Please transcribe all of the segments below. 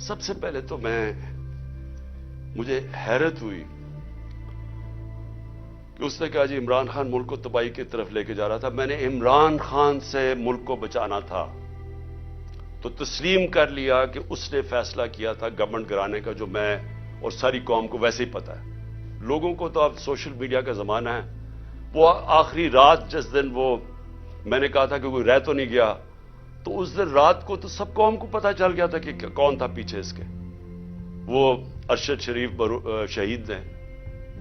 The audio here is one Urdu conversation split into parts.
سب سے پہلے تو مجھے حیرت ہوئی کہ اس نے کہا جی عمران خان ملک کو تباہی کی طرف لے کے جا رہا تھا. میں نے عمران خان سے ملک کو بچانا تھا تو تسلیم کر لیا کہ اس نے فیصلہ کیا تھا گورنمنٹ گرانے کا، جو میں اور ساری قوم کو ویسے ہی پتا ہے. لوگوں کو تو اب سوشل میڈیا کا زمانہ ہے. وہ آخری رات جس دن میں نے کہا تھا کہ کوئی رہ تو نہیں گیا، تو اس دن رات کو تو سب قوم کو پتا چل گیا تھا کہ کون تھا پیچھے اس کے. وہ ارشد شریف شہید نے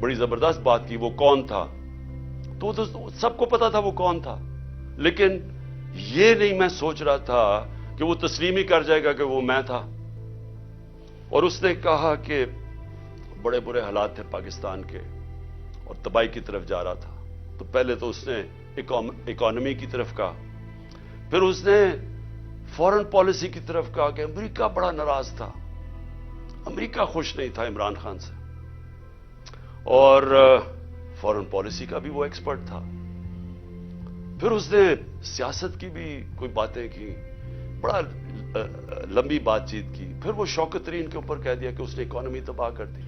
بڑی زبردست بات کی، وہ کون تھا تو سب کو پتا تھا وہ کون تھا. لیکن یہ نہیں میں سوچ رہا تھا کہ وہ تسلیم ہی کر جائے گا کہ وہ میں تھا. اور اس نے کہا کہ بڑے برے حالات تھے پاکستان کے اور تباہی کی طرف جا رہا تھا. تو پہلے تو اس نے اکانومی کی طرف کہا، پھر اس نے فورن پالیسی کی طرف کہا کہ امریکہ بڑا ناراض تھا، امریکہ خوش نہیں تھا عمران خان سے، اور فورن پالیسی کا بھی وہ ایکسپرٹ تھا. پھر اس نے سیاست کی بھی کوئی باتیں کی، بڑا لمبی بات چیت کی. پھر وہ شوکت ترین کے اوپر کہہ دیا کہ اس نے اکانومی تباہ کر دی.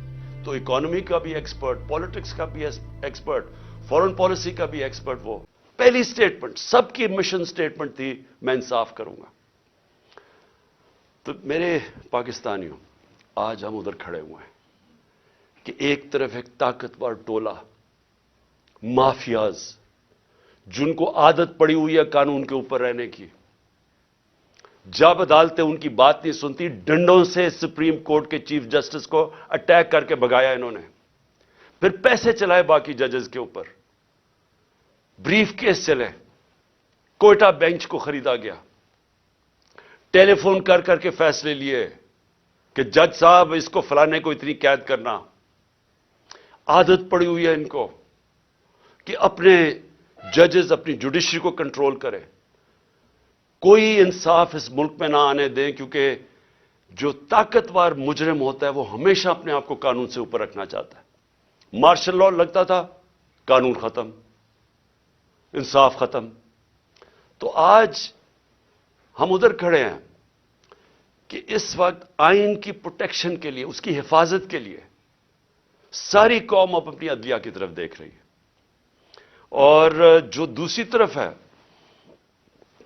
تو اکانومی کا بھی ایکسپرٹ، پالیٹکس کا بھی ایکسپرٹ، فورن پالیسی کا بھی ایکسپرٹ. وہ پہلی سٹیٹمنٹ سب کی مشن سٹیٹمنٹ تھی میں انصاف کروں گا. تو میرے پاکستانیوں، آج ہم ادھر کھڑے ہوئے ہیں کہ ایک طرف ایک طاقتور ٹولہ مافیاز جن کو عادت پڑی ہوئی ہے قانون کے اوپر رہنے کی، جب عدالتیں ان کی بات نہیں سنتی ڈنڈوں سے سپریم کورٹ کے چیف جسٹس کو اٹیک کر کے بھگایا انہوں نے. پھر پیسے چلائے باقی ججز کے اوپر، بریف کیس چلے، کوئٹہ بینچ کو خریدا گیا، ٹیلی فون کر کر کے فیصلے لیے کہ جج صاحب اس کو فلانے کو اتنی قید کرنا. عادت پڑی ہوئی ہے ان کو کہ اپنے ججز اپنی جوڈیشری کو کنٹرول کرے، کوئی انصاف اس ملک میں نہ آنے دیں، کیونکہ جو طاقتور مجرم ہوتا ہے وہ ہمیشہ اپنے آپ کو قانون سے اوپر رکھنا چاہتا ہے. مارشل لاء لگتا تھا، قانون ختم، انصاف ختم. تو آج ہم ادھر کھڑے ہیں کہ اس وقت آئین کی پروٹیکشن کے لیے، اس کی حفاظت کے لیے ساری قوم اب اپنی عدلیہ کی طرف دیکھ رہی ہے. اور جو دوسری طرف ہے،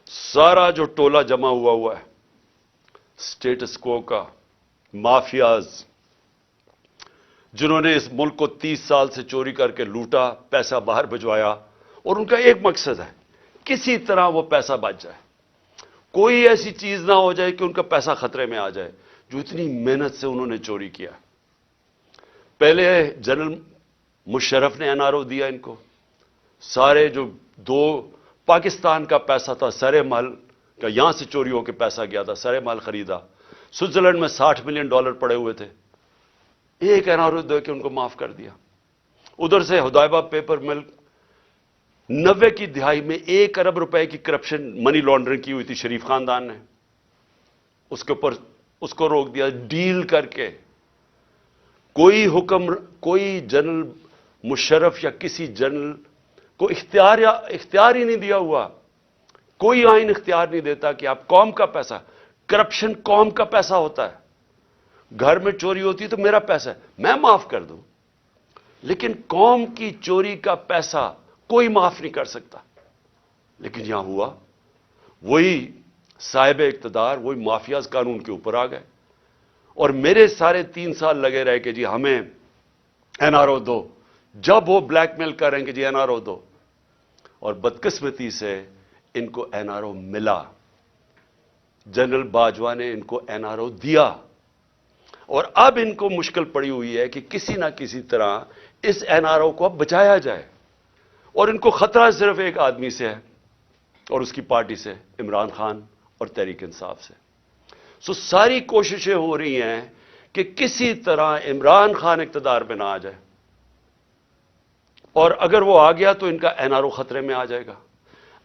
سارا جو ٹولہ جمع ہوا ہے سٹیٹس کو کا، مافیاز جنہوں نے اس ملک کو 30 سال سے چوری کر کے لوٹا، پیسہ باہر بھجوایا، اور ان کا ایک مقصد ہے کسی طرح وہ پیسہ بچ جائے، کوئی ایسی چیز نہ ہو جائے کہ ان کا پیسہ خطرے میں آ جائے جو اتنی محنت سے انہوں نے چوری کیا. پہلے جنرل مشرف نے NRO دیا ان کو، سارے جو پاکستان کا پیسہ تھا سرے مال کا، یہاں سے چوری ہو کے پیسہ گیا تھا، سرے مال خریدا. سوئٹزرلینڈ میں $60 ملین پڑے ہوئے تھے، ایک NRO دے کے ان کو معاف کر دیا. ادھر سے حدائبہ پیپر مل 90 کی دہائی میں $1 ارب کی کرپشن منی لانڈرنگ کی ہوئی تھی شریف خاندان نے، اس کے اوپر اس کو روک دیا ڈیل کر کے. کوئی جنرل مشرف یا کسی جنرل کو اختیار ہی نہیں دیا ہوا. کوئی آئین اختیار نہیں دیتا کہ آپ قوم کا پیسہ، کرپشن قوم کا پیسہ ہوتا ہے. گھر میں چوری ہوتی ہے تو میرا پیسہ ہے، میں معاف کر دوں، لیکن قوم کی چوری کا پیسہ کوئی معاف نہیں کر سکتا. لیکن یہاں ہوا، وہی صاحب اقتدار، وہی مافیاز قانون کے اوپر آ گئے. اور میرے سارے 3 سال لگے رہے کہ جی ہمیں NRO دو، جب وہ بلیک میل کریں کہ جی NRO دو، اور بدقسمتی سے ان کو NRO ملا. جنرل باجوہ نے ان کو NRO دیا، اور اب ان کو مشکل پڑی ہوئی ہے کہ کسی نہ کسی طرح اس NRO کو اب بچایا جائے. اور ان کو خطرہ صرف ایک آدمی سے ہے اور اس کی پارٹی سے، عمران خان اور تحریک انصاف سے. ساری کوششیں ہو رہی ہیں کہ کسی طرح عمران خان اقتدار میں نہ آ جائے، اور اگر وہ آ گیا تو ان کا NRO خطرے میں آ جائے گا.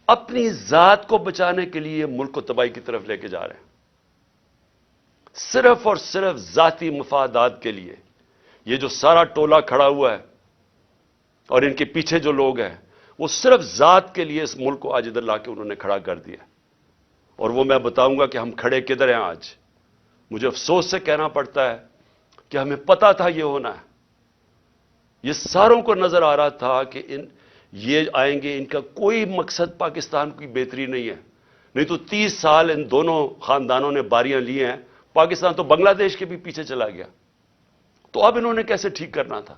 اپنی ذات کو بچانے کے لیے ملک کو تباہی کی طرف لے کے جا رہے ہیں، صرف اور صرف ذاتی مفادات کے لیے. یہ جو سارا ٹولہ کھڑا ہوا ہے اور ان کے پیچھے جو لوگ ہیں، وہ صرف ذات کے لیے اس ملک کو آج ادھر لا کے انہوں نے کھڑا کر دیا. اور وہ میں بتاؤں گا کہ ہم کھڑے کدھر ہیں آج. مجھے افسوس سے کہنا پڑتا ہے کہ ہمیں پتا تھا یہ ہونا ہے. یہ ساروں کو نظر آ رہا تھا کہ یہ آئیں گے, ان کا کوئی مقصد پاکستان کی بہتری نہیں ہے. نہیں تو 30 سال ان دونوں خاندانوں نے باریاں لی ہیں, پاکستان تو بنگلہ دیش کے بھی پیچھے چلا گیا. تو اب انہوں نے کیسے ٹھیک کرنا تھا؟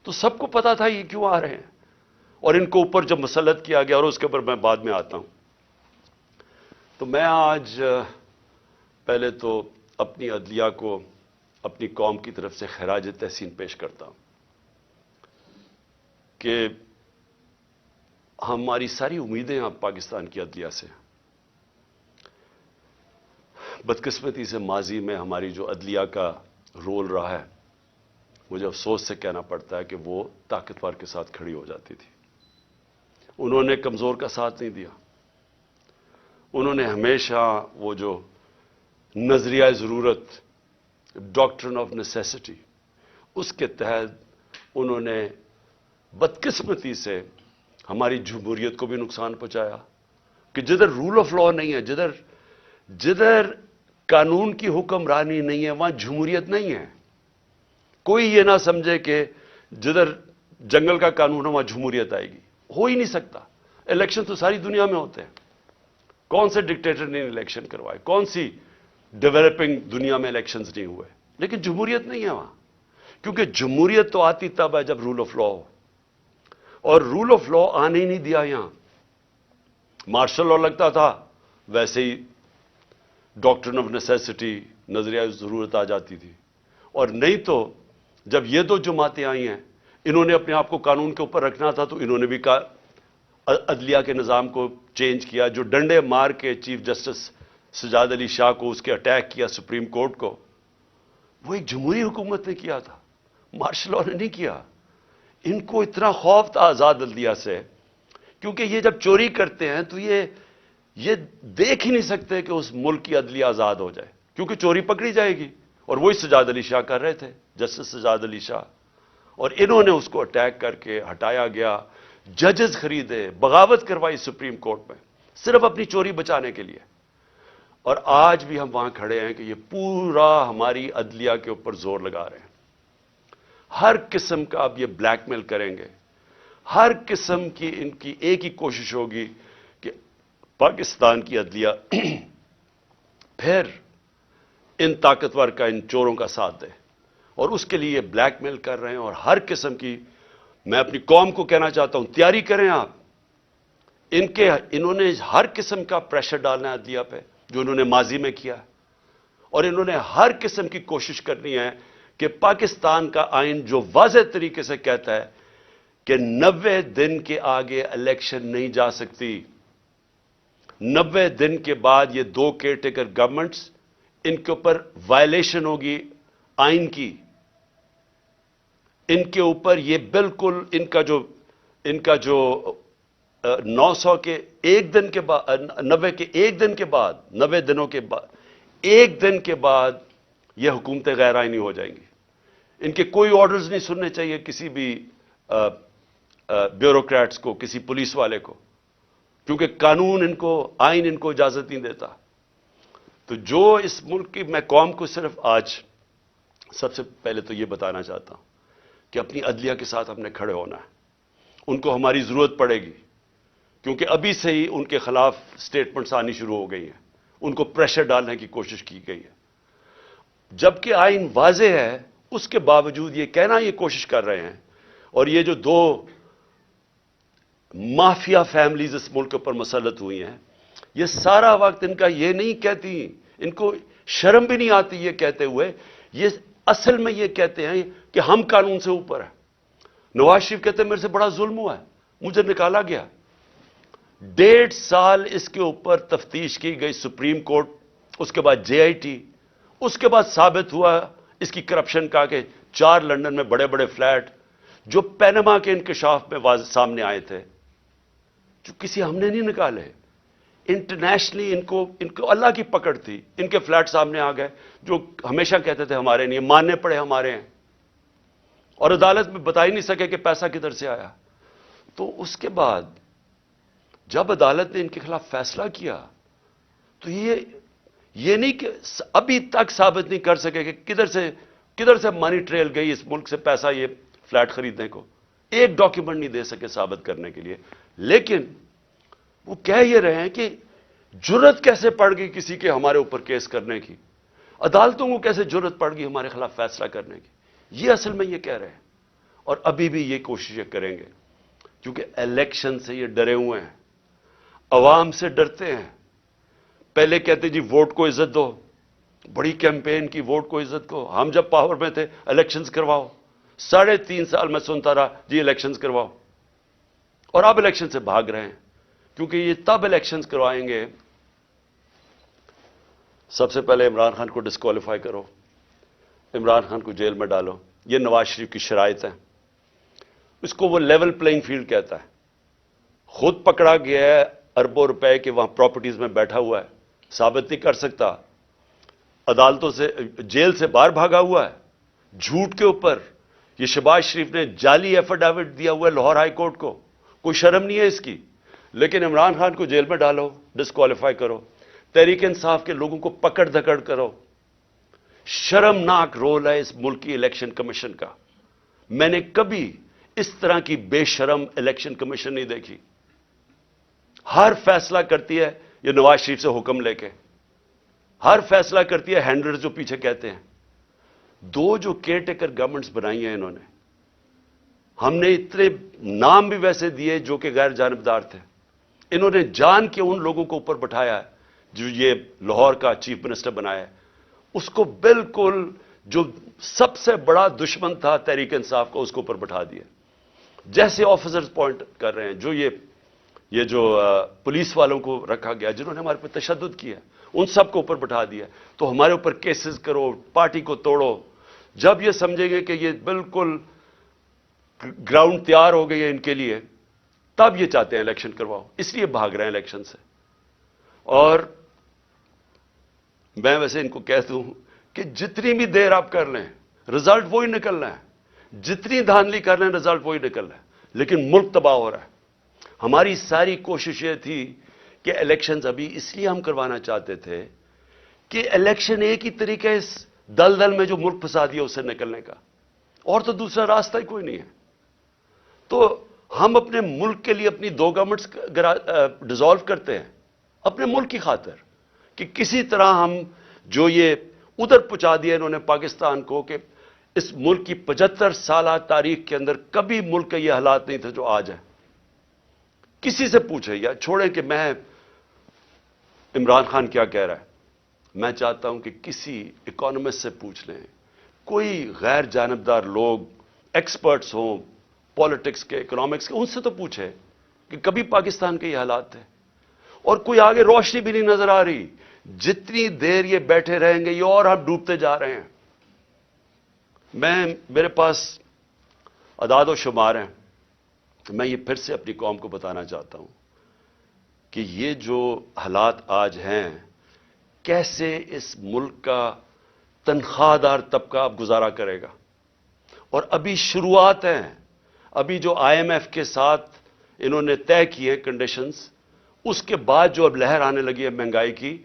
تو سب کو پتا تھا یہ کیوں آ رہے ہیں, اور ان کو اوپر جب مسلط کیا گیا, اور اس کے اوپر میں بعد میں آتا ہوں. تو میں آج پہلے تو اپنی عدلیہ کو اپنی قوم کی طرف سے خراج تحسین پیش کرتا ہوں کہ ہماری ساری امیدیں اب پاکستان کی عدلیہ سے. بدقسمتی سے ماضی میں ہماری جو عدلیہ کا رول رہا ہے, مجھے افسوس سے کہنا پڑتا ہے کہ وہ طاقتور کے ساتھ کھڑی ہو جاتی تھی. انہوں نے کمزور کا ساتھ نہیں دیا. انہوں نے ہمیشہ وہ جو نظریہ ضرورت, ڈاکٹرن آف نیسیسٹی, اس کے تحت انہوں نے بدقسمتی سے ہماری جمہوریت کو بھی نقصان پہنچایا. کہ جدھر رول آف لا نہیں ہے, جدھر قانون کی حکمرانی نہیں ہے, وہاں جمہوریت نہیں ہے. کوئی یہ نہ سمجھے کہ جدھر جنگل کا قانون ہے وہاں جمہوریت آئے گی. ہو ہی نہیں سکتا. الیکشن تو ساری دنیا میں ہوتے ہیں. کون سے ڈکٹیٹر نے الیکشن کروائے؟ کون سی ڈیولپنگ دنیا میں الیکشنز نہیں ہوئے؟ لیکن جمہوریت نہیں ہے وہاں. کیونکہ جمہوریت تو آتی تب ہے جب رول آف لا ہو, اور رول آف لا آنے ہی نہیں دیا یہاں. مارشل لا لگتا تھا, ویسے ہی ڈاکٹرن آف نیسیسٹی, نظریہ ضرورت آ جاتی تھی. اور نہیں تو جب یہ دو جماعتیں آئی ہیں, انہوں نے اپنے آپ کو قانون کے اوپر رکھنا تھا, تو انہوں نے بھی عدلیہ کے نظام کو چینج کیا. جو ڈنڈے مار کے چیف جسٹس سجاد علی شاہ کو اس کے اٹیک کیا سپریم کورٹ کو, وہ ایک جمہوری حکومت نے کیا تھا, مارشل لا نے نہیں کیا. ان کو اتنا خوف تھا آزاد عدلیہ سے, کیونکہ یہ جب چوری کرتے ہیں تو یہ دیکھ ہی نہیں سکتے کہ اس ملک کی عدلیہ آزاد ہو جائے, کیونکہ چوری پکڑی جائے گی. اور وہی سجاد علی شاہ کر رہے تھے, جسٹس سجاد علی شاہ. اور انہوں نے اس کو اٹیک کر کے ہٹایا گیا. ججز خریدے, بغاوت کروائی سپریم کورٹ میں, صرف اپنی چوری بچانے کے لیے. اور آج بھی ہم وہاں کھڑے ہیں کہ یہ پورا ہماری عدلیہ کے اوپر زور لگا رہے ہیں. ہر قسم کا اب یہ بلیک میل کریں گے. ہر قسم کی ان کی ایک ہی کوشش ہوگی کہ پاکستان کی عدلیہ پھر ان طاقتور کا, ان چوروں کا ساتھ دے. اور اس کے لیے بلیک میل کر رہے ہیں. اور ہر قسم کی, میں اپنی قوم کو کہنا چاہتا ہوں, تیاری کریں آپ. انہوں نے ہر قسم کا پریشر ڈالنا ہے عدلیہ پہ, جو انہوں نے ماضی میں کیا. اور انہوں نے ہر قسم کی کوشش کرنی ہے کہ پاکستان کا آئین جو واضح طریقے سے کہتا ہے کہ 90 دن کے آگے الیکشن نہیں جا سکتی. 90 دن کے بعد یہ دو کیئر ٹیکر گورنمنٹس, ان کے اوپر وائلیشن ہوگی آئین کی. ان کے اوپر یہ بالکل ان کا جو 900 کے ایک دن کے بعد, 90 کے ایک دن کے بعد, 90 دنوں کے بعد, ایک دن کے بعد یہ حکومتیں غیر آئینی ہو جائیں گی. ان کے کوئی آرڈرز نہیں سننے چاہیے کسی بھی بیوروکریٹس کو, کسی پولیس والے کو, کیونکہ قانون ان کو, آئین ان کو اجازت نہیں دیتا. تو جو اس ملک کی, میں قوم کو صرف آج سب سے پہلے تو یہ بتانا چاہتا ہوں کہ اپنی عدلیہ کے ساتھ ہم نے کھڑے ہونا ہے. ان کو ہماری ضرورت پڑے گی, کیونکہ ابھی سے ہی ان کے خلاف سٹیٹمنٹس آنی شروع ہو گئی ہیں. ان کو پریشر ڈالنے کی کوشش کی گئی ہے. جبکہ آئین واضح ہے, اس کے باوجود یہ کہنا یہ کوشش کر رہے ہیں. اور یہ جو دو مافیا فیملیز اس ملک پر مسلط ہوئی ہیں, یہ سارا وقت ان کا یہ نہیں کہتی, ان کو شرم بھی نہیں آتی یہ کہتے ہوئے, یہ اصل میں یہ کہتے ہیں کہ ہم قانون سے اوپر ہیں. نواز شریف کہتے ہیں میرے سے بڑا ظلم ہوا ہے, مجھے نکالا گیا. 1.5 سال اس کے اوپر تفتیش کی گئی سپریم کورٹ, اس کے بعد JIT, اس کے بعد ثابت ہوا اس کی کرپشن کا کہ 4 لندن میں بڑے بڑے فلیٹ جو پینما کے انکشاف میں سامنے آئے تھے, جو کسی ہم نے نہیں نکالے. انٹرنیشنلی ان کو اللہ کی پکڑ تھی. ان کے فلیٹ سامنے آ گئے جو ہمیشہ کہتے تھے ہمارے نہیں, ماننے پڑے ہمارے ہیں, اور عدالت میں بتا ہی نہیں سکے کہ پیسہ کدھر سے آیا. تو اس کے بعد جب عدالت نے ان کے خلاف فیصلہ کیا تو یہ نہیں کہ ابھی تک ثابت نہیں کر سکے کہ کدھر سے منی ٹریل گئی اس ملک سے پیسہ یہ فلیٹ خریدنے کو، ایک ڈاکیومنٹ نہیں دے سکے ثابت کرنے کے لیے. لیکن وہ کہہ یہ رہے ہیں کہ جرت کیسے پڑ گئی کسی کے ہمارے اوپر کیس کرنے کی، عدالتوں کو کیسے جرت پڑ گئی ہمارے خلاف فیصلہ کرنے کی. یہ اصل میں یہ کہہ رہے ہیں، اور ابھی بھی یہ کوششیں کریں گے، کیونکہ الیکشن سے یہ ڈرے ہوئے ہیں، عوام سے ڈرتے ہیں. پہلے کہتے جی ووٹ کو عزت دو، بڑی کیمپین کی ووٹ کو عزت کو. ہم جب پاور میں تھے الیکشنز کرواؤ، 3.5 سال میں سنتا رہا جی الیکشنز کرواؤ. اور اب الیکشن سے بھاگ رہے ہیں، کیونکہ یہ تب الیکشنز کروائیں گے. سب سے پہلے عمران خان کو ڈسکوالیفائی کرو، عمران خان کو جیل میں ڈالو. یہ نواز شریف کی شرائط ہیں. اس کو وہ لیول پلینگ فیلڈ کہتا ہے. خود پکڑا گیا ہے اربوں روپے کے وہاں پراپرٹیز میں بیٹھا ہوا ہے، ثابت نہیں کر سکتا. عدالتوں سے جیل سے باہر بھاگا ہوا ہے جھوٹ کے اوپر. یہ شہباز شریف نے جعلی ایفیڈیوٹ دیا ہوا ہے لاہور ہائی کورٹ کو، کوئی شرم نہیں ہے اس کی. لیکن عمران خان کو جیل میں ڈالو، ڈسکوالیفائی کرو. تحریک انصاف کے لوگوں کو پکڑ دھکڑ کرو. شرمناک رول ہے اس ملک کی الیکشن کمیشن کا. میں نے کبھی اس طرح کی بے شرم الیکشن کمیشن نہیں دیکھی. ہر فیصلہ کرتی ہے یہ نواز شریف سے حکم لے کے، ہر فیصلہ کرتی ہے ہینڈلرز جو پیچھے کہتے ہیں. 2 جو کیئر ٹیکر گورنمنٹس بنائی ہیں انہوں نے، ہم نے اتنے نام بھی ویسے دیے جو کہ غیر جانبدار تھے. انہوں نے جان کے ان لوگوں کو اوپر بٹھایا ہے جو یہ لاہور کا چیف منسٹر بنایا ہے. اس کو بالکل جو سب سے بڑا دشمن تھا تحریک انصاف کو، اس کو اوپر بٹھا دیا. جیسے آفیسرز پوائنٹ کر رہے ہیں، جو یہ جو پولیس والوں کو رکھا گیا جنہوں نے ہمارے پہ تشدد کیا، ان سب کو اوپر بٹھا دیا. تو ہمارے اوپر کیسز کرو، پارٹی کو توڑو. جب یہ سمجھیں گے کہ یہ بالکل گراؤنڈ تیار ہو گئی ہے ان کے لیے، تب یہ چاہتے ہیں الیکشن کرواؤ. اس لیے بھاگ رہے ہیں الیکشن سے. اور میں ویسے ان کو کہتا ہوں کہ جتنی بھی دیر آپ کر لیں رزلٹ وہی نکلنا ہے، جتنی دھاندلی کر لیں رزلٹ وہی نکلنا ہے. لیکن ملک تباہ ہو رہا ہے. ہماری ساری کوشش یہ تھی کہ الیکشنز ابھی اس لیے ہم کروانا چاہتے تھے کہ الیکشن ایک ہی طریقہ ہے اس دلدل میں جو ملک پھنسا دیا اسے نکلنے کا، اور تو دوسرا راستہ ہی کوئی نہیں ہے. تو ہم اپنے ملک کے لیے اپنی 2 گورنمنٹس ڈیزالو کرتے ہیں اپنے ملک کی خاطر، کہ کسی طرح ہم جو یہ ادھر پہنچا دیا انہوں نے پاکستان کو، کہ اس ملک کی 75 سالہ تاریخ کے اندر کبھی ملک کے یہ حالات نہیں تھے جو آج ہیں. کسی سے پوچھیں یا چھوڑیں کہ میں عمران خان کیا کہہ رہا ہے. میں چاہتا ہوں کہ کسی اکانومسٹ سے پوچھ لیں، کوئی غیر جانبدار لوگ ایکسپرٹس ہوں پالیٹکس کے، اکنامکس کے، ان سے تو پوچھیں کہ کبھی پاکستان کے یہ حالات تھے. اور کوئی آگے روشنی بھی نہیں نظر آ رہی. جتنی دیر یہ بیٹھے رہیں گے یہ اور ہم ڈوبتے جا رہے ہیں. میرے پاس اعداد و شمار ہیں. میں یہ پھر سے اپنی قوم کو بتانا چاہتا ہوں کہ یہ جو حالات آج ہیں، کیسے اس ملک کا تنخواہ دار طبقہ اب گزارا کرے گا. اور ابھی شروعات ہیں. ابھی جو IMF کے ساتھ انہوں نے طے کیے کنڈیشنز، اس کے بعد جو اب لہر آنے لگی ہے مہنگائی کی،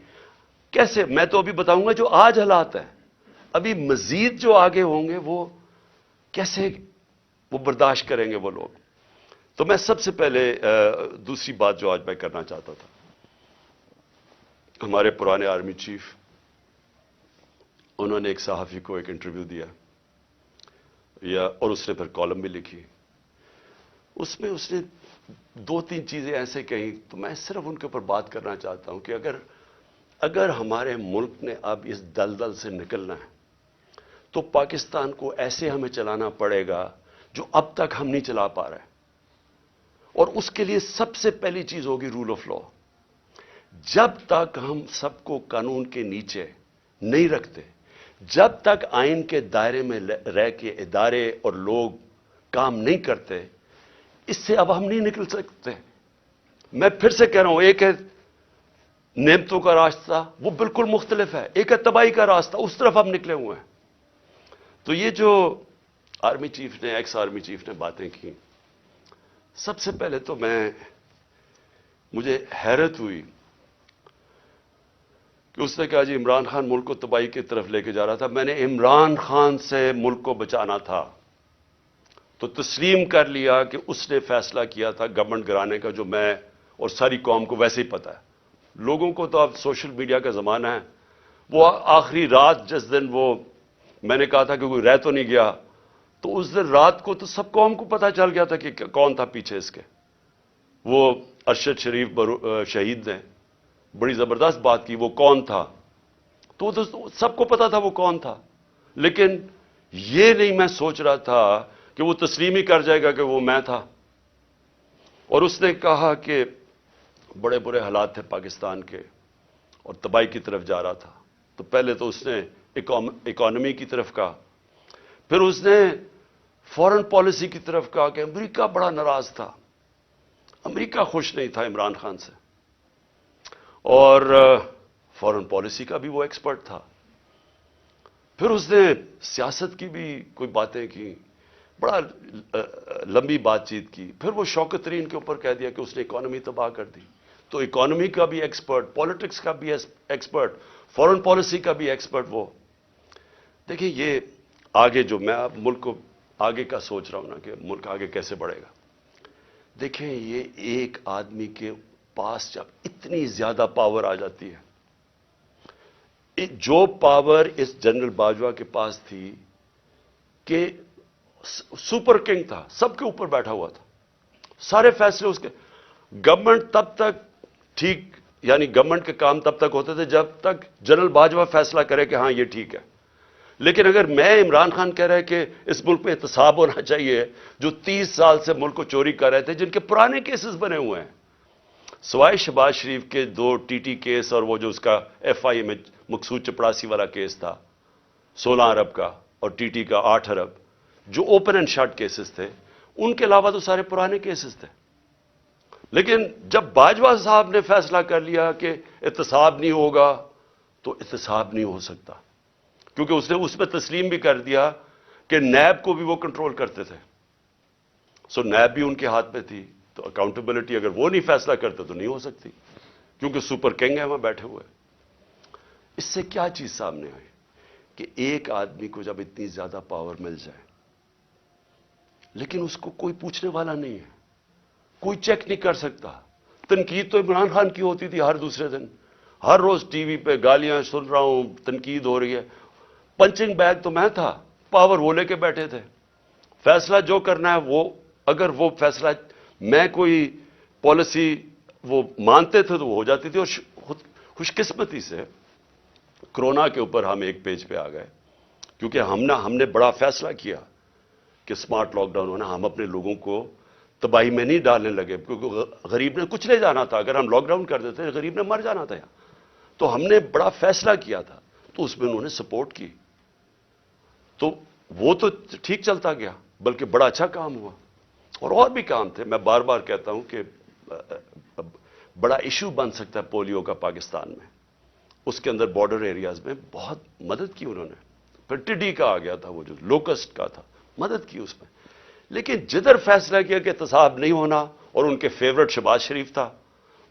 کیسے، میں تو ابھی بتاؤں گا جو آج حالات ہیں، ابھی مزید جو آگے ہوں گے وہ کیسے وہ برداشت کریں گے وہ لوگ. تو میں سب سے پہلے دوسری بات جو آج میں کرنا چاہتا تھا، ہمارے پرانے آرمی چیف، انہوں نے ایک صحافی کو ایک انٹرویو دیا اور اس نے پھر کالم بھی لکھی. اس میں اس نے 2-3 چیزیں ایسے کہیں، تو میں صرف ان کے اوپر بات کرنا چاہتا ہوں کہ اگر ہمارے ملک نے اب اس دلدل سے نکلنا ہے تو پاکستان کو ایسے ہمیں چلانا پڑے گا جو اب تک ہم نہیں چلا پا رہے. اور اس کے لیے سب سے پہلی چیز ہوگی رول آف لا. جب تک ہم سب کو قانون کے نیچے نہیں رکھتے، جب تک آئین کے دائرے میں رہ کے ادارے اور لوگ کام نہیں کرتے، اس سے اب ہم نہیں نکل سکتے. میں پھر سے کہہ رہا ہوں، ایک ہے نعمتوں کا راستہ، وہ بالکل مختلف ہے. ایک ہے تباہی کا راستہ، اس طرف ہم نکلے ہوئے ہیں. تو یہ جو آرمی چیف نے، ایکس آرمی چیف نے باتیں کی، سب سے پہلے تو مجھے حیرت ہوئی کہ کہ اس نے کہا جی عمران خان ملک کو تباہی کی طرف لے کے جا رہا تھا، میں نے عمران خان سے ملک کو بچانا تھا، تو تسلیم کر لیا کہ اس نے فیصلہ کیا تھا گورنمنٹ گرانے کا، جو میں اور ساری قوم کو ویسے ہی پتا ہے۔ لوگوں کو تو اب سوشل میڈیا کا زمانہ ہے، وہ آخری رات جس دن وہ میں نے کہا تھا کہ کوئی رہ تو نہیں گیا، تو اس دن رات کو تو سب قوم کو پتا چل گیا تھا کہ کون تھا پیچھے اس کے۔ وہ ارشد شریف شہید نے بڑی زبردست بات کی، وہ کون تھا، تو سب کو پتا تھا وہ کون تھا، لیکن یہ نہیں میں سوچ رہا تھا کہ وہ تسلیم ہی کر جائے گا کہ وہ میں تھا۔ اور اس نے کہا کہ بڑے برے حالات تھے پاکستان کے اور تباہی کی طرف جا رہا تھا، تو پہلے تو اس نے اکانومی کی طرف کہا، پھر اس نے فورن پالیسی کی طرف کہا کہ امریکہ بڑا ناراض تھا، امریکہ خوش نہیں تھا عمران خان سے، اور فورن پالیسی کا بھی وہ ایکسپرٹ تھا۔ پھر اس نے سیاست کی بھی کوئی باتیں کی، بڑا لمبی بات چیت کی، پھر وہ شوکت ترین کے اوپر کہہ دیا کہ اس نے اکانومی تباہ کر دی۔ تو اکانومی کا بھی ایکسپرٹ، پالیٹکس کا بھی ایکسپرٹ، فورن پالیسی کا بھی ایکسپرٹ وہ۔ دیکھیں یہ آگے جو میں اب ملک کو آگے کا سوچ رہا ہوں نا کہ ملک آگے کیسے بڑھے گا، دیکھیں یہ ایک آدمی کے پاس جب اتنی زیادہ پاور آ جاتی ہے، جو پاور اس جنرل باجوہ کے پاس تھی کہ سپر کنگ تھا، سب کے اوپر بیٹھا ہوا تھا، سارے فیصلے اس کے، گورنمنٹ تب تک ٹھیک، یعنی گورنمنٹ کے کام تب تک ہوتے تھے جب تک جنرل باجوہ فیصلہ کرے کہ ہاں یہ ٹھیک ہے۔ لیکن اگر میں عمران خان کہہ رہا کہ اس ملک میں احتساب ہونا چاہیے، جو 30 سال سے ملک کو چوری کر رہے تھے، جن کے پرانے کیسز بنے ہوئے ہیں، سوائے شہباز شریف کے 2 ٹی ٹی کیس اور وہ جو اس کا ایف آئی اے میں مقصود چپڑاسی والا کیس تھا 16 ارب کا، اور ٹی ٹی کا 8 ارب، جو اوپن اینڈ شٹ کیسز تھے، ان کے علاوہ تو سارے پرانے کیسز تھے۔ لیکن جب باجوہ صاحب نے فیصلہ کر لیا کہ احتساب نہیں ہوگا، تو احتساب نہیں ہو سکتا، کیونکہ اس نے اس میں تسلیم بھی کر دیا کہ نیب کو بھی وہ کنٹرول کرتے تھے، سو نیب بھی ان کے ہاتھ میں تھی، تو اکاؤنٹیبلٹی اگر وہ نہیں فیصلہ کرتے تو نہیں ہو سکتی، کیونکہ سپر کنگ ہے وہاں بیٹھے ہوئے۔ اس سے کیا چیز سامنے آئی کہ ایک آدمی کو جب اتنی زیادہ پاور مل جائے، لیکن اس کو کوئی پوچھنے والا نہیں ہے، کوئی چیک نہیں کر سکتا۔ تنقید تو عمران خان کی ہوتی تھی ہر دوسرے دن، ہر روز ٹی وی پہ گالیاں سن رہا ہوں، تنقید ہو رہی ہے، پنچنگ بیگ تو میں تھا، پاور وہ لے کے بیٹھے تھے، فیصلہ جو کرنا ہے وہ، اگر وہ فیصلہ میں کوئی پالیسی وہ مانتے تھے تو وہ ہو جاتی تھی۔ اور خوش قسمتی سے کرونا کے اوپر ہم ایک پیج پہ آ گئے، کیونکہ ہم نے بڑا فیصلہ کیا کہ سمارٹ لاک ڈاؤن ہونا، ہم اپنے لوگوں کو تباہی میں نہیں ڈالنے لگے، کیونکہ غریب نے کچھ لے جانا تھا، اگر ہم لاک ڈاؤن کر دیتے غریب نے مر جانا تھا۔ تو ہم نے بڑا فیصلہ کیا تھا، تو اس میں انہوں نے سپورٹ کی، تو وہ تو ٹھیک چلتا گیا، بلکہ بڑا اچھا کام ہوا۔ اور بھی کام تھے، میں بار بار کہتا ہوں کہ بڑا ایشو بن سکتا ہے پولیو کا پاکستان میں، اس کے اندر بارڈر ایریاز میں بہت مدد کی انہوں نے۔ پھر ٹڈی کا آ گیا تھا، وہ جو لوکسٹ کا تھا، مدد کی اس میں۔ لیکن جدھر فیصلہ کیا کہ احتساب نہیں ہونا، اور ان کے فیورٹ شہباز شریف تھا،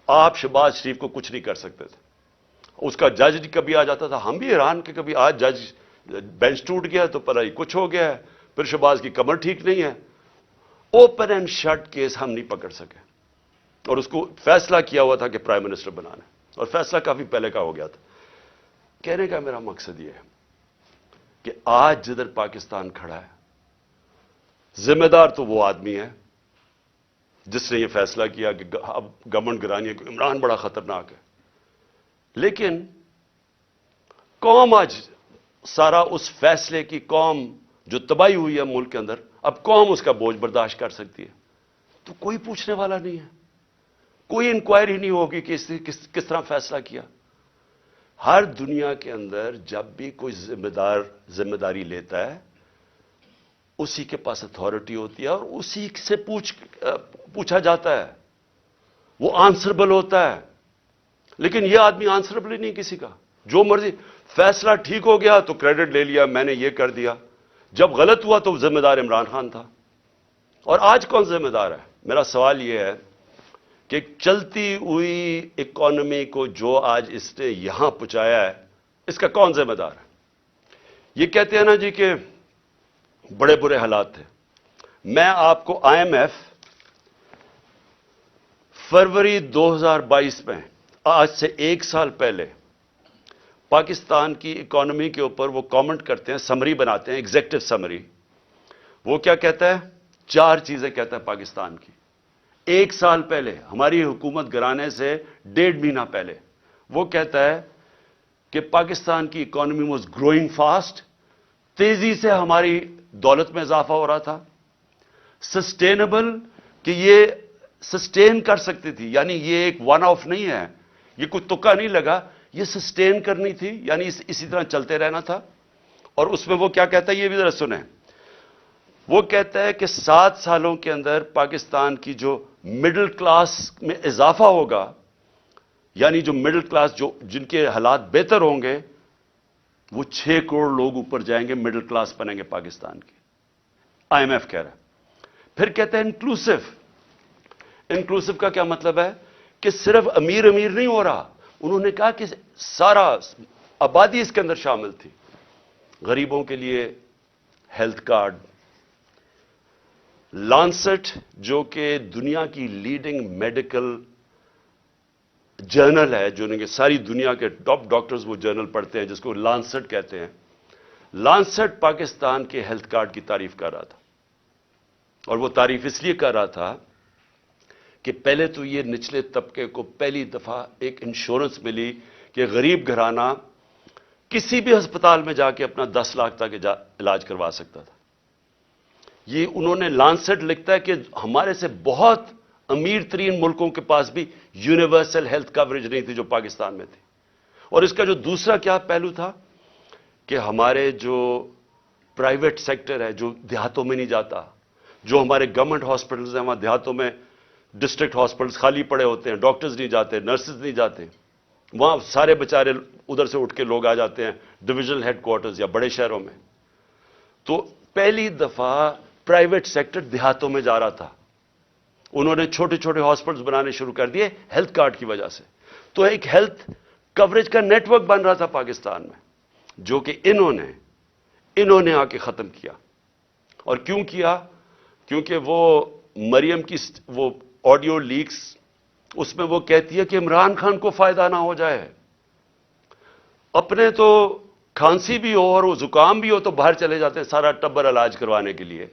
آپ شہباز شریف کو کچھ نہیں کر سکتے تھے، اس کا جج کبھی آ جاتا تھا، ہم بھی حیران کہ کبھی آج جج بینچ ٹوٹ گیا تو پتہ ہی کچھ ہو گیا ہے، پھر شہباز کی کمر ٹھیک نہیں ہے، اوپن اینڈ شٹ کیس ہم نہیں پکڑ سکے، اور اس کو فیصلہ کیا ہوا تھا کہ پرائم منسٹر بنانا ہے، اور فیصلہ کافی پہلے کا ہو گیا تھا۔ کہنے کا میرا مقصد یہ ہے کہ آج جدھر پاکستان کھڑا ہے، ذمہ دار تو وہ آدمی ہے جس نے یہ فیصلہ کیا کہ اب گورنمنٹ گرانی ہے، کہ عمران بڑا خطرناک ہے، لیکن قوم آج سارا اس فیصلے کی، قوم جو تباہی ہوئی ہے ملک کے اندر، اب قوم اس کا بوجھ برداشت کر سکتی ہے، تو کوئی پوچھنے والا نہیں ہے، کوئی انکوائری نہیں ہوگی کہ اس نے کس طرح فیصلہ کیا۔ ہر دنیا کے اندر جب بھی کوئی ذمہ داری لیتا ہے، اسی کے پاس اتھارٹی ہوتی ہے، اور اسی سے پوچھا جاتا ہے، وہ آنسربل ہوتا ہے۔ لیکن یہ آدمی آنسربل ہی نہیں کسی کا، جو مرضی فیصلہ ٹھیک ہو گیا تو کریڈٹ لے لیا، میں نے یہ کر دیا، جب غلط ہوا تو ذمہ دار عمران خان تھا۔ اور آج کون ذمہ دار ہے؟ میرا سوال یہ ہے کہ چلتی ہوئی اکانومی کو جو آج اس نے یہاں پہنچایا ہے اس کا کون ذمہ دار ہے؟ یہ کہتے ہیں نا جی کہ بڑے برے حالات تھے. میں آپ کو آئی ایم ایف فروری 2022 میں آج سے 1 سال پہلے پاکستان کی اکانومی کے اوپر وہ کامنٹ کرتے ہیں, سمری بناتے ہیں, ایگزیکٹو سمری. وہ کیا کہتا ہے؟ 4 چیزیں کہتا ہے پاکستان کی. 1 سال پہلے ہماری حکومت گرانے سے 1.5 مہینہ پہلے وہ کہتا ہے کہ پاکستان کی اکانومی واز گروئنگ فاسٹ, تیزی سے ہماری دولت میں اضافہ ہو رہا تھا. سسٹینیبل, کہ یہ سسٹین کر سکتی تھی, یعنی یہ ایک ون آف نہیں ہے, یہ کوئی تکا نہیں لگا, یہ سسٹین کرنی تھی, یعنی اسی طرح چلتے رہنا تھا. اور اس میں وہ کیا کہتا ہے یہ بھی ذرا سنیں. وہ کہتا ہے کہ 7 سالوں کے اندر پاکستان کی جو مڈل کلاس میں اضافہ ہوگا, یعنی جو مڈل کلاس جو جن کے حالات بہتر ہوں گے, وہ 6 کروڑ لوگ اوپر جائیں گے, مڈل کلاس بنیں گے پاکستان کی. آئی ایم ایف کہہ رہا ہے. پھر کہتا ہے انکلوسو. انکلوسو کا کیا مطلب ہے؟ کہ صرف امیر امیر نہیں ہو رہا. انہوں نے کہا کہ سارا آبادی اس کے اندر شامل تھی. غریبوں کے لیے ہیلتھ کارڈ. لانسٹ جو کہ دنیا کی لیڈنگ میڈیکل جرنل ہے, جو کہ ساری دنیا کے ٹاپ ڈاکٹرز وہ جرنل پڑھتے ہیں, جس کو لانسٹ کہتے ہیں. لانسٹ پاکستان کے ہیلتھ کارڈ کی تعریف کر رہا تھا, اور وہ تعریف اس لیے کر رہا تھا کہ پہلے تو یہ نچلے طبقے کو پہلی دفعہ ایک انشورنس ملی کہ غریب گھرانہ کسی بھی ہسپتال میں جا کے اپنا 10 لاکھ تک علاج کروا سکتا تھا. یہ انہوں نے لانسٹ لکھتا ہے کہ ہمارے سے بہت امیر ترین ملکوں کے پاس بھی یونیورسل ہیلتھ کوریج نہیں تھی جو پاکستان میں تھی. اور اس کا جو دوسرا کیا پہلو تھا کہ ہمارے جو پرائیویٹ سیکٹر ہے جو دیہاتوں میں نہیں جاتا, جو ہمارے گورنمنٹ ہاسپٹلز ہیں وہاں دیہاتوں میں ڈسٹرکٹ ہاسپٹلز خالی پڑے ہوتے ہیں, ڈاکٹرز نہیں جاتے, نرسز نہیں جاتے, وہاں سارے بیچارے ادھر سے اٹھ کے لوگ آ جاتے ہیں ڈویژنل ہیڈ کوارٹرز یا بڑے شہروں میں. تو پہلی دفعہ پرائیویٹ سیکٹر دیہاتوں میں جا رہا تھا. انہوں نے چھوٹے چھوٹے ہاسپٹلز بنانے شروع کر دیے ہیلتھ کارڈ کی وجہ سے. تو ایک ہیلتھ کوریج کا نیٹ ورک بن رہا تھا پاکستان میں, جو کہ انہوں نے آ کے ختم کیا. اور کیوں کیا؟ کیونکہ وہ مریم کی وہ آڈیو لیکس, اس میں وہ کہتی ہے کہ عمران خان کو فائدہ نہ ہو جائے. اپنے تو کھانسی بھی ہو اور وہ زکام بھی ہو تو باہر چلے جاتے ہیں سارا ٹبر علاج کروانے کے لیے.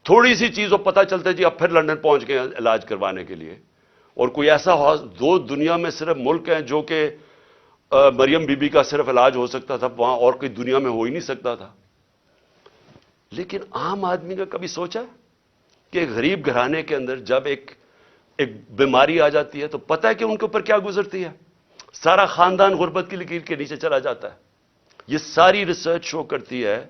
تھوڑی سی چیز ہو پتہ چلتا ہے جی اب پھر لندن پہنچ گئے علاج کروانے کے لیے. اور کوئی ایسا دو دنیا میں صرف ملک ہیں جو کہ مریم بی بی کا صرف علاج ہو سکتا تھا, وہاں اور کوئی دنیا میں ہو ہی نہیں سکتا تھا. لیکن عام آدمی کا کبھی سوچا کہ غریب گھرانے کے اندر جب ایک بیماری آ جاتی ہے تو پتہ ہے کہ ان کے اوپر کیا گزرتی ہے؟ سارا خاندان غربت کی لکیر کے نیچے چلا جاتا ہے. یہ ساری ریسرچ شو کرتی ہے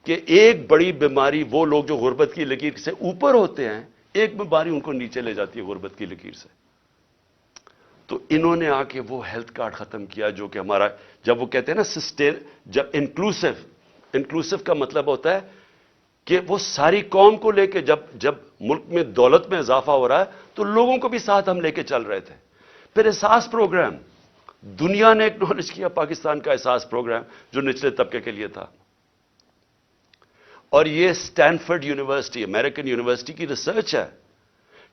کہ ایک بڑی بیماری وہ لوگ جو غربت کی لکیر سے اوپر ہوتے ہیں, ایک بیماری ان کو نیچے لے جاتی ہے غربت کی لکیر سے. تو انہوں نے آ کے وہ ہیلتھ کارڈ ختم کیا جو کہ ہمارا, جب وہ کہتے ہیں نا سسٹین, جب انکلوسو کا مطلب ہوتا ہے کہ وہ ساری قوم کو لے کے جب ملک میں دولت میں اضافہ ہو رہا ہے تو لوگوں کو بھی ساتھ ہم لے کے چل رہے تھے. پھر احساس پروگرام, دنیا نے ایکنالج کیا پاکستان کا احساس پروگرام جو نچلے طبقے کے لیے تھا. اور یہ اسٹینفورڈ یونیورسٹی, امریکن یونیورسٹی کی ریسرچ ہے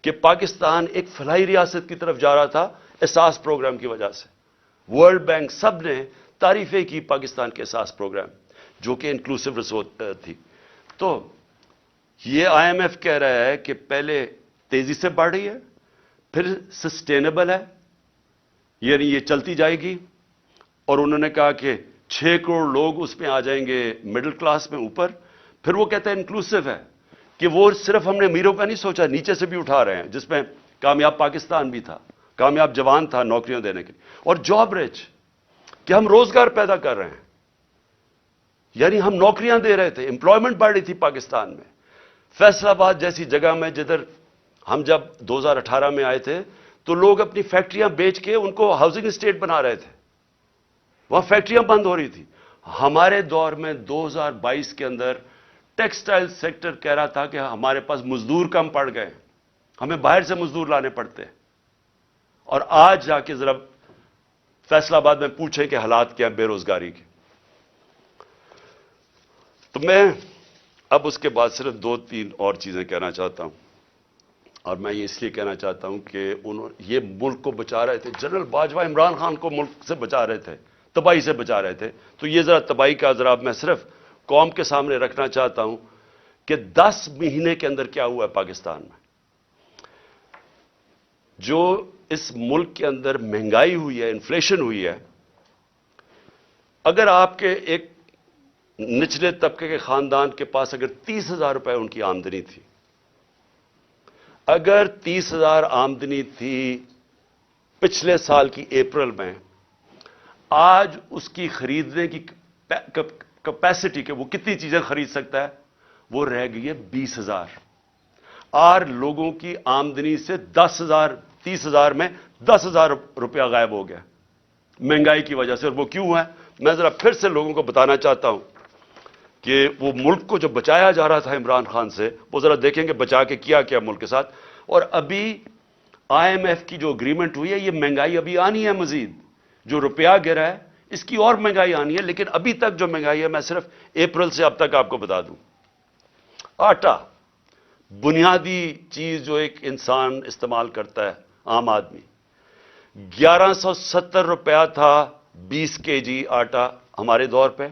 کہ پاکستان ایک فلاحی ریاست کی طرف جا رہا تھا احساس پروگرام کی وجہ سے. ورلڈ بینک سب نے تعریفیں کی پاکستان کے احساس پروگرام جو کہ انکلوسو ریسورس تھی. تو یہ آئی ایم ایف کہہ رہا ہے کہ پہلے تیزی سے بڑھ رہی ہے, پھر سسٹینیبل ہے, یعنی یہ چلتی جائے گی. اور انہوں نے کہا کہ 6 کروڑ لوگ اس میں آ جائیں گے مڈل کلاس میں اوپر. پھر وہ کہتا ہے انکلوسو ہے کہ وہ صرف ہم نے امیروں کا نہیں سوچا, نیچے سے بھی اٹھا رہے ہیں, جس میں کامیاب پاکستان بھی تھا, کامیاب جوان تھا نوکریاں دینے کے لیے. اور جاب رچ, کہ ہم روزگار پیدا کر رہے ہیں, یعنی ہم نوکریاں دے رہے تھے, امپلائمنٹ بڑھ رہی تھی پاکستان میں. فیصل آباد جیسی جگہ میں جدھر ہم جب 2018 میں آئے تھے تو لوگ اپنی فیکٹریاں بیچ کے ان کو ہاؤسنگ اسٹیٹ بنا رہے تھے, وہاں فیکٹریاں بند ہو رہی تھی. ہمارے دور میں 2022 کے اندر ٹیکسٹائل سیکٹر کہہ رہا تھا کہ ہمارے پاس مزدور کم پڑ گئے, ہمیں باہر سے مزدور لانے پڑتے ہیں. اور آج جا کے ذرا فیصل آباد میں پوچھیں کہ حالات کیا ہیں بے روزگاری کے. تو میں اب اس کے بعد صرف 2-3 اور چیزیں کہنا چاہتا ہوں. اور میں یہ اس لیے کہنا چاہتا ہوں کہ یہ ملک کو بچا رہے تھے. جنرل باجوہ عمران خان کو ملک سے بچا رہے تھے, تباہی سے بچا رہے تھے. تو یہ ذرا تباہی کا ذرا میں صرف قوم کے سامنے رکھنا چاہتا ہوں کہ 10 مہینے کے اندر کیا ہوا ہے پاکستان میں. جو اس ملک کے اندر مہنگائی ہوئی ہے, انفلیشن ہوئی ہے. اگر آپ کے ایک نچلے طبقے کے خاندان کے پاس اگر 30,000 روپے ان کی آمدنی تھی, اگر 30,000 آمدنی تھی پچھلے سال کی اپریل میں, آج اس کی خریدنے کی کیپیسٹی کہ وہ کتنی چیزیں خرید سکتا ہے وہ رہ گئی ہے 20,000. اور لوگوں کی آمدنی سے 10,000 30,000 میں 10,000 روپیہ غائب ہو گیا مہنگائی کی وجہ سے. اور وہ کیوں ہے میں ذرا پھر سے لوگوں کو بتانا چاہتا ہوں کہ وہ ملک کو جو بچایا جا رہا تھا عمران خان سے, وہ ذرا دیکھیں کہ بچا کے کیا کیا ملک کے ساتھ. اور ابھی IMF کی جو اگریمنٹ ہوئی ہے, یہ مہنگائی ابھی آنی ہے مزید. جو روپیہ گرا ہے اس کی اور مہنگائی آنی ہے. لیکن ابھی تک جو مہنگائی ہے میں صرف اپریل سے اب تک آپ کو بتا دوں. آٹا, بنیادی چیز جو ایک انسان استعمال کرتا ہے, عام آدمی, 1170 روپیہ تھا 20 kg آٹا ہمارے دور پہ.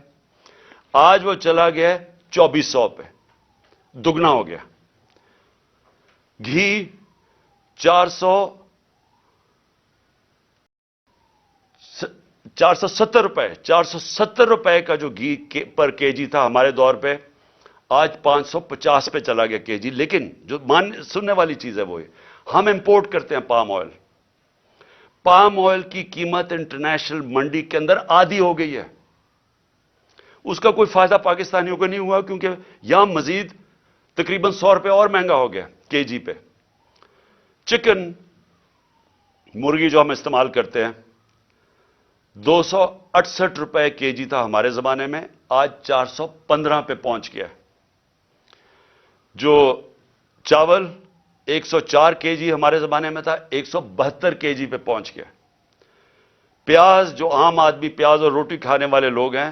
آج وہ چلا گیا 2400 پہ, دگنا ہو گیا. گھی 470 روپے, 470 روپے کا جو گھی پر kg تھا ہمارے دور پہ, آج 550 پہ چلا گیا kg. لیکن جو سننے والی چیز ہے وہ ہم امپورٹ کرتے ہیں پام آئل. پام آئل کی قیمت انٹرنیشنل منڈی کے اندر آدھی ہو گئی ہے. اس کا کوئی فائدہ پاکستانیوں کو نہیں ہوا, کیونکہ یہاں مزید تقریباً 100 روپے اور مہنگا ہو گیا kg پہ. چکن, مرغی جو ہم استعمال کرتے ہیں, 268 روپے kg تھا ہمارے زمانے میں, آج 415 پہ پہنچ گیا. جو چاول 104 kg ہمارے زمانے میں تھا, 172 kg پہ پہنچ گیا. پیاز, جو عام آدمی پیاز اور روٹی کھانے والے لوگ ہیں,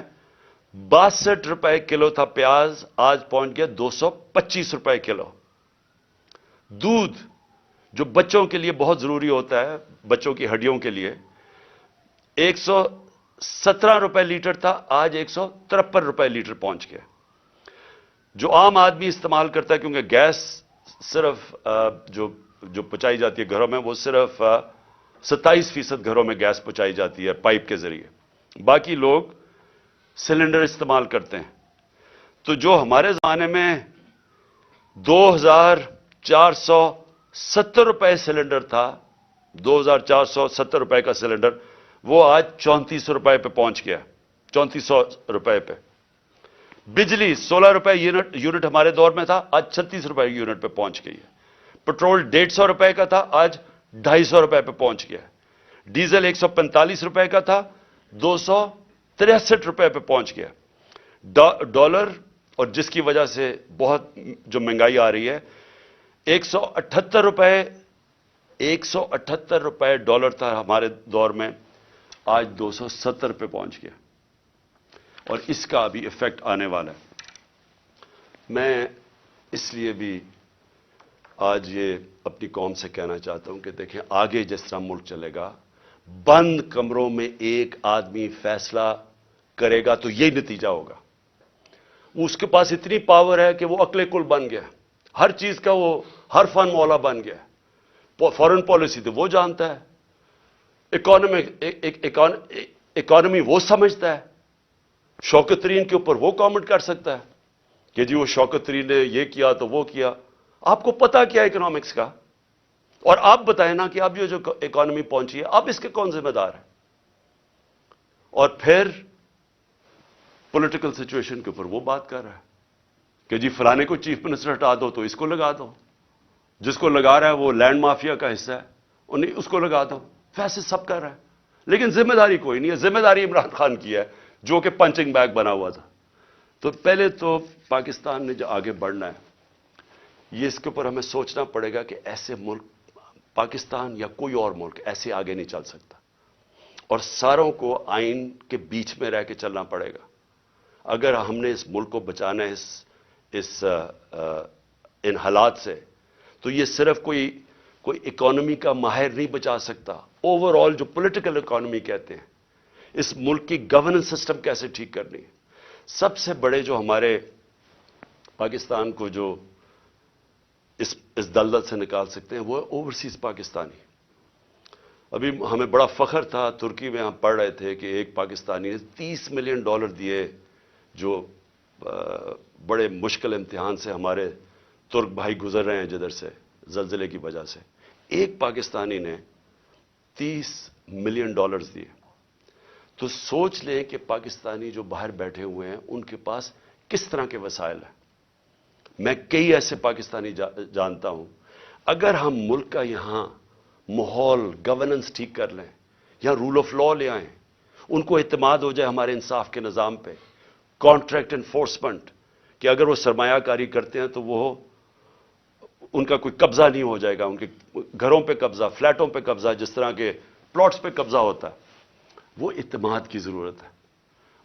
62 روپے کلو تھا پیاز, آج پہنچ گیا 225 روپے کلو. دودھ, جو بچوں کے لیے بہت ضروری ہوتا ہے, بچوں کی ہڈیوں کے لیے, 117 روپے لیٹر تھا, آج 153 روپے لیٹر پہنچ گیا. جو عام آدمی استعمال کرتا ہے, کیونکہ گیس صرف جو پہنچائی جاتی ہے گھروں میں, وہ صرف 27% گھروں میں گیس پہنچائی جاتی ہے پائپ کے ذریعے, باقی لوگ سلنڈر استعمال کرتے ہیں. تو جو ہمارے زمانے میں 2,470 روپے سلنڈر تھا, 2,470 روپے کا سلنڈر, وہ آج 3400 روپے پہ پہنچ گیا, 3400 روپے پہ. بجلی 16 روپے یونٹ ہمارے دور میں تھا, آج 36 روپے یونٹ پہ پہنچ گئی ہے. پٹرول 150 روپے کا تھا, آج 250 روپے پہ پہنچ گیا. ڈیزل 145 روپے کا تھا, 263 روپے پہ پہنچ گیا. ڈالر, اور جس کی وجہ سے بہت جو مہنگائی آ رہی ہے, 178 روپے ڈالر تھا ہمارے دور میں, آج 270 پہ پہنچ گیا. اور اس کا بھی ایفیکٹ آنے والا ہے. میں اس لیے بھی آج یہ اپنی قوم سے کہنا چاہتا ہوں کہ دیکھیں آگے جس طرح ملک چلے گا, بند کمروں میں ایک آدمی فیصلہ کرے گا تو یہ نتیجہ ہوگا. اس کے پاس اتنی پاور ہے کہ وہ عقل کل بن گیا, ہر چیز کا وہ ہر فن مولا بن گیا. فارن پالیسی تو وہ جانتا ہے, اکانومی وہ سمجھتا ہے, شوکت ترین کے اوپر وہ کامنٹ کر سکتا ہے کہ جی وہ شوکت ترین نے یہ کیا تو وہ کیا. آپ کو پتا کیا اکنامکس کا؟ اور آپ بتائیں نا کہ اب یہ جو اکانومی پہنچی ہے, اب اس کے کون ذمہ دار ہے؟ اور پھر پولیٹیکل سچویشن کے اوپر وہ بات کر رہا ہے کہ جی فلانے کو چیف منسٹر ہٹا دو تو اس کو لگا دو, جس کو لگا رہا ہے وہ لینڈ مافیا کا حصہ ہے, انہیں اس کو لگا دو. فیصلے سب کر رہا ہے, لیکن ذمہ داری کوئی نہیں ہے. ذمہ داری عمران خان کی ہے جو کہ پنچنگ بیگ بنا ہوا تھا. تو پہلے تو پاکستان نے جو آگے بڑھنا ہے, یہ اس کے اوپر ہمیں سوچنا پڑے گا کہ ایسے ملک پاکستان یا کوئی اور ملک ایسے آگے نہیں چل سکتا، اور ساروں کو آئین کے بیچ میں رہ کے چلنا پڑے گا اگر ہم نے اس ملک کو بچانا ہے ان حالات سے۔ تو یہ صرف کوئی اکانومی کا ماہر نہیں بچا سکتا، اوور آل جو پولیٹیکل اکانومی کہتے ہیں، اس ملک کی گورننس سسٹم کیسے ٹھیک کرنی ہے۔ سب سے بڑے جو ہمارے پاکستان کو جو اس دلدل سے نکال سکتے ہیں وہ اوورسیز پاکستانی۔ ابھی ہمیں بڑا فخر تھا، ترکی میں ہم پڑھ رہے تھے کہ ایک پاکستانی نے $30 ملین دیے، جو بڑے مشکل امتحان سے ہمارے ترک بھائی گزر رہے ہیں جدھر سے زلزلے کی وجہ سے۔ ایک پاکستانی نے $30 ملین دیے۔ تو سوچ لیں کہ پاکستانی جو باہر بیٹھے ہوئے ہیں ان کے پاس کس طرح کے وسائل ہیں۔ میں کئی ایسے پاکستانی جانتا ہوں، اگر ہم ملک کا یہاں ماحول گورننس ٹھیک کر لیں، یہاں رول آف لا لے آئیں، ان کو اعتماد ہو جائے ہمارے انصاف کے نظام پہ، کانٹریکٹ انفورسمنٹ، کہ اگر وہ سرمایہ کاری کرتے ہیں تو وہ ان کا کوئی قبضہ نہیں ہو جائے گا، ان کے گھروں پہ قبضہ، فلیٹوں پہ قبضہ، جس طرح کے پلاٹس پہ قبضہ ہوتا ہے۔ وہ اعتماد کی ضرورت ہے،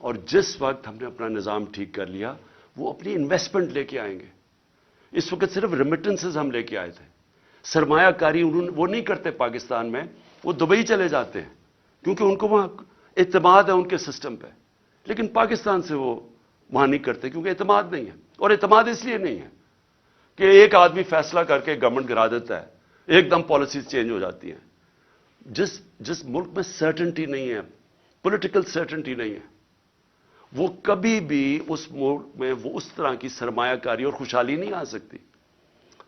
اور جس وقت ہم نے اپنا نظام ٹھیک کر لیا وہ اپنی انویسٹمنٹ لے کے آئیں گے۔ اس وقت صرف ریمیٹنسز ہم لے کے آئے تھے، سرمایہ کاری وہ نہیں کرتے پاکستان میں، وہ دبئی چلے جاتے ہیں کیونکہ ان کو وہاں اعتماد ہے ان کے سسٹم پہ، لیکن پاکستان سے وہ وہاں نہیں کرتے کیونکہ اعتماد نہیں ہے۔ اور اعتماد اس لیے نہیں ہے کہ ایک آدمی فیصلہ کر کے گورنمنٹ گرا دیتا ہے، ایک دم پالیسیز چینج ہو جاتی ہیں۔ جس ملک میں سرٹنٹی نہیں ہے، پولیٹیکل سرٹنٹی نہیں ہے، وہ کبھی بھی اس ملک میں وہ اس طرح کی سرمایہ کاری اور خوشحالی نہیں آ سکتی۔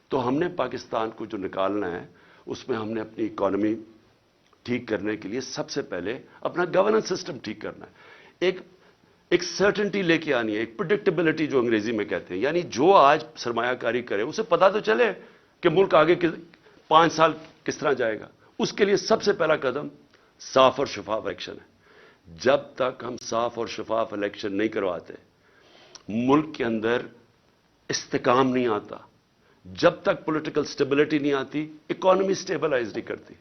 تو ہم نے پاکستان کو جو نکالنا ہے اس میں ہم نے اپنی اکانومی ٹھیک کرنے کے لیے سب سے پہلے اپنا گورننس سسٹم ٹھیک کرنا ہے، ایک سرٹنٹی لے کے آنی ہے، ایک پریڈکٹیبلٹی جو انگریزی میں کہتے ہیں، یعنی جو آج سرمایہ کاری کرے اسے پتا تو چلے کہ ملک آگے 5 سال کس طرح جائے گا۔ اس کے لیے سب سے پہلا قدم صاف اور شفاف الیکشن ہے۔ جب تک ہم صاف اور شفاف الیکشن نہیں کرواتے ملک کے اندر استحکام نہیں آتا، جب تک پولیٹیکل سٹیبلٹی نہیں آتی اکانومی سٹیبلائز نہیں کرتی۔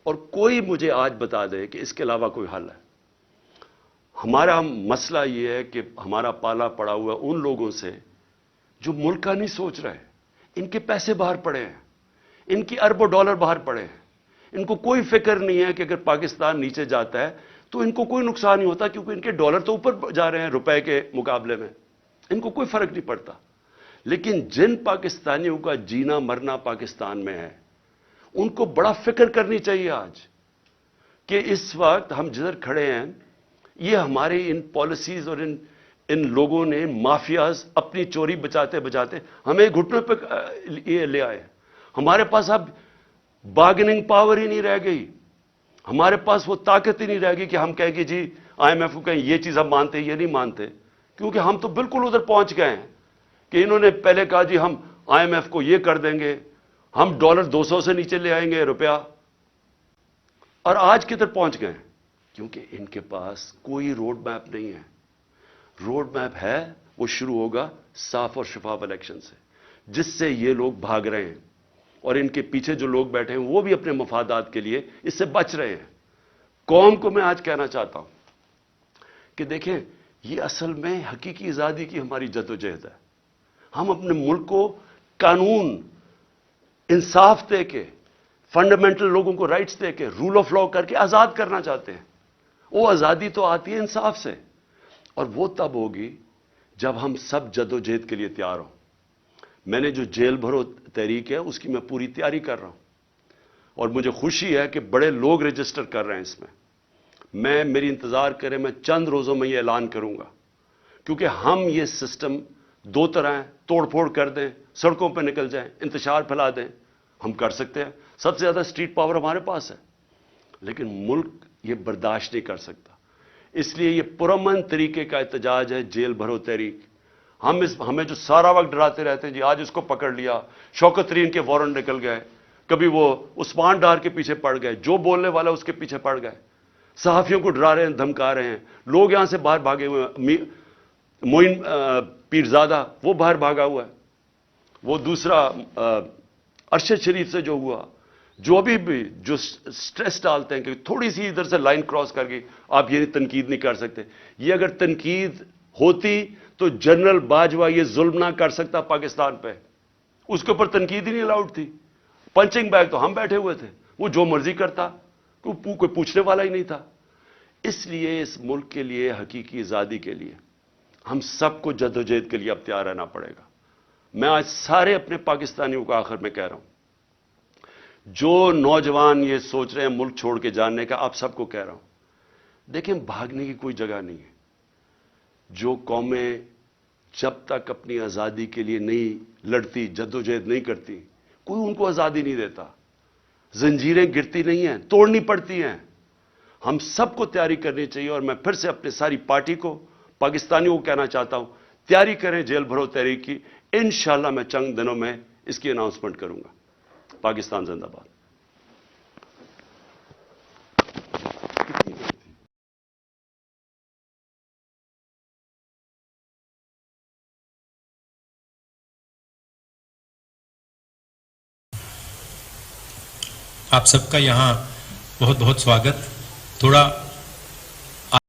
اور کوئی مجھے آج بتا دے کہ اس کے علاوہ کوئی حل ہے۔ ہمارا مسئلہ یہ ہے کہ ہمارا پالا پڑا ہوا ان لوگوں سے جو ملک کا نہیں سوچ رہے، ان کے پیسے باہر پڑے ہیں، ان کی اربوں ڈالر باہر پڑے ہیں، ان کو کوئی فکر نہیں ہے کہ اگر پاکستان نیچے جاتا ہے تو ان کو کوئی نقصان نہیں ہوتا کیونکہ ان کے ڈالر تو اوپر جا رہے ہیں روپے کے مقابلے میں، ان کو کوئی فرق نہیں پڑتا۔ لیکن جن پاکستانیوں کا جینا مرنا پاکستان میں ہے ان کو بڑا فکر کرنی چاہیے آج کہ اس وقت ہم جدھر کھڑے ہیں یہ ہمارے ان پالیسیز اور ان لوگوں نے مافیاز اپنی چوری بچاتے بچاتے ہمیں گھٹنوں پہ یہ لے آئے۔ ہمارے پاس اب بارگننگ پاور ہی نہیں رہ گئی، ہمارے پاس وہ طاقت ہی نہیں رہ گئی کہ ہم کہیں کہ جی آئی ایم ایف کو کہیں یہ چیز ہم مانتے یہ نہیں مانتے، کیونکہ ہم تو بالکل ادھر پہنچ گئے ہیں کہ انہوں نے پہلے کہا جی ہم آئی ایم ایف کو یہ کر دیں گے، ہم ڈالر 200 سے نیچے لے آئیں گے روپیہ، اور آج کدھر پہنچ گئے ہیں کیونکہ ان کے پاس کوئی روڈ میپ نہیں ہے۔ روڈ میپ ہے وہ شروع ہوگا صاف اور شفاف الیکشن سے، جس سے یہ لوگ بھاگ رہے ہیں، اور ان کے پیچھے جو لوگ بیٹھے ہیں وہ بھی اپنے مفادات کے لیے اس سے بچ رہے ہیں۔ قوم کو میں آج کہنا چاہتا ہوں کہ دیکھیں یہ اصل میں حقیقی آزادی کی ہماری جدوجہد ہے۔ ہم اپنے ملک کو قانون انصاف دے کے، فنڈامنٹل لوگوں کو رائٹس دے کے، رول آف لا کر کے آزاد کرنا چاہتے ہیں۔ وہ آزادی تو آتی ہے انصاف سے، اور وہ تب ہوگی جب ہم سب جدوجہد کے لیے تیار ہوں۔ میں نے جو جیل بھرو تحریک ہے اس کی میں پوری تیاری کر رہا ہوں، اور مجھے خوشی ہے کہ بڑے لوگ رجسٹر کر رہے ہیں اس میں میری انتظار کریں، میں چند روزوں میں یہ اعلان کروں گا، کیونکہ ہم یہ سسٹم 2 طرح ہیں، توڑ پھوڑ کر دیں، سڑکوں پہ نکل جائیں، انتشار پھیلا دیں، ہم کر سکتے ہیں، سب سے زیادہ اسٹریٹ پاور ہمارے پاس ہے، لیکن ملک یہ برداشت نہیں کر سکتا۔ اس لیے یہ پرامن طریقے کا احتجاج ہے جیل بھرو تحریک۔ ہمیں جو سارا وقت ڈراتے رہتے ہیں جی آج اس کو پکڑ لیا، شوکت ترین کے وارنٹ نکل گئے، کبھی وہ عثمان ڈار کے پیچھے پڑ گئے، جو بولنے والا اس کے پیچھے پڑ گئے، صحافیوں کو ڈرا رہے ہیں، دھمکا رہے ہیں، لوگ یہاں سے باہر بھاگے ہوئے ہیں، معین پیرزادہ وہ باہر بھاگا ہوا ہے۔ وہ دوسرا ارشد شریف سے جو ہوا، جو ابھی بھی جو سٹریس ڈالتے ہیں کہ تھوڑی سی ادھر سے لائن کراس کر کے آپ یہ تنقید نہیں کر سکتے، یہ اگر تنقید ہوتی تو جنرل باجوہ یہ ظلم نہ کر سکتا پاکستان پہ، اس کے اوپر تنقید ہی نہیں الاؤڈ تھی. پنچنگ بیگ تو ہم بیٹھے ہوئے تھے، وہ جو مرضی کرتا، کوئی پوچھنے والا ہی نہیں تھا. اس لیے اس ملک کے لیے حقیقی آزادی کے لیے ہم سب کو جدوجہد کے لیے اب تیار رہنا پڑے گا. میں آج سارے اپنے پاکستانیوں کو آخر میں کہہ رہا ہوں، جو نوجوان یہ سوچ رہے ہیں ملک چھوڑ کے جانے کا، آپ سب کو کہہ رہا ہوں، دیکھیں بھاگنے کی کوئی جگہ نہیں ہے. جو قومیں جب تک اپنی آزادی کے لیے نہیں لڑتی، جدوجہد نہیں کرتی، کوئی ان کو آزادی نہیں دیتا. زنجیریں گرتی نہیں ہیں، توڑنی پڑتی ہیں. ہم سب کو تیاری کرنی چاہیے. اور میں پھر سے اپنی ساری پارٹی کو، پاکستانیوں کو کہنا چاہتا ہوں، تیاری کریں جیل بھرو تحریک کی. انشاءاللہ میں چند دنوں میں اس کی اناؤنسمنٹ کروں گا. پاکستان زندہ باد. آپ سب کا یہاں بہت بہت سواگت. تھوڑا